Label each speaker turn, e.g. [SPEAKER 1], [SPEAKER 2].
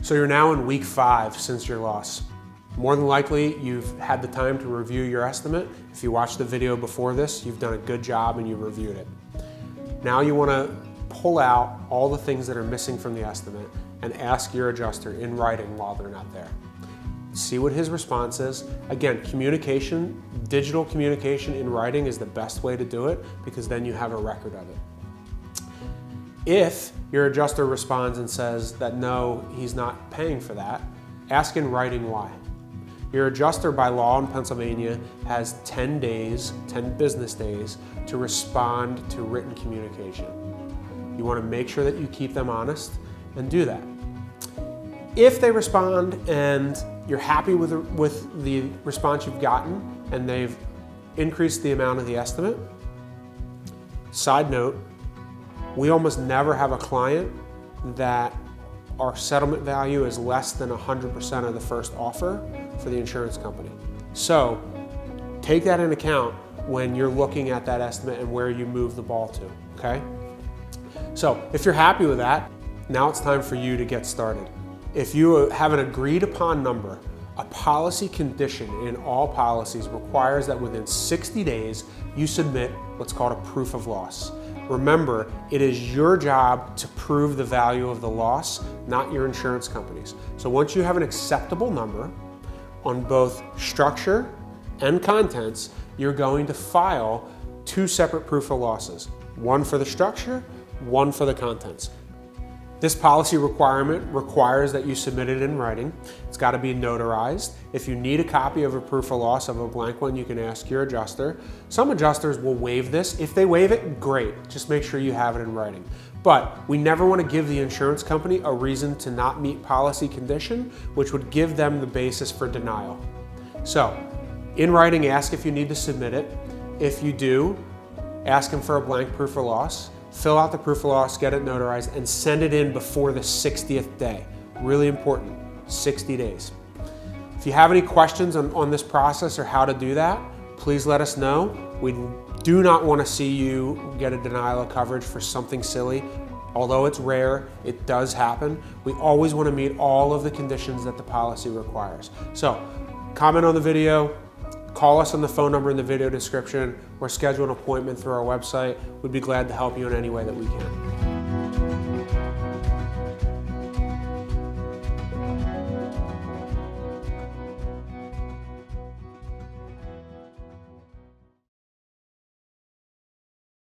[SPEAKER 1] So you're now in week 5 since your loss. More than likely, you've had the time to review your estimate. If you watched the video before this, you've done a good job and you reviewed it. Now you want to pull out all the things that are missing from the estimate and ask your adjuster in writing while they're not there. See what his response is. Again, communication, digital communication in writing is the best way to do it because then you have a record of it. If your adjuster responds and says that no, he's not paying for that, ask in writing why. Your adjuster by law in Pennsylvania has 10 days, 10 business days to respond to written communication. You want to make sure that you keep them honest and do that. If they respond and you're happy with the response you've gotten and they've increased the amount of the estimate, side note, we almost never have a client that our settlement value is less than 100% of the first offer for the insurance company. So take that into account when you're looking at that estimate and where you move the ball to, okay? So if you're happy with that, now it's time for you to get started. If you have an agreed upon number, a policy condition in all policies requires that within 60 days you submit what's called a proof of loss. Remember, it is your job to prove the value of the loss, not your insurance company's. So once you have an acceptable number on both structure and contents, you're going to file 2 separate proof of losses, one for the structure, one for the contents. This policy requirement requires that you submit it in writing. It's got to be notarized. If you need a copy of a proof of loss of a blank one, you can ask your adjuster. Some adjusters will waive this. If they waive it, great. Just make sure you have it in writing. But we never want to give the insurance company a reason to not meet policy condition, which would give them the basis for denial. So, in writing, ask if you need to submit it. If you do, ask them for a blank proof of loss. Fill out the proof of loss, get it notarized, and send it in before the 60th day. Really important, 60 days. If you have any questions on this process or how to do that, please let us know. We do not want to see you get a denial of coverage for something silly. Although it's rare, it does happen. We always want to meet all of the conditions that the policy requires. So, comment on the video, call us on the phone number in the video description, or schedule an appointment through our website. We'd be glad to help you in any way that we can.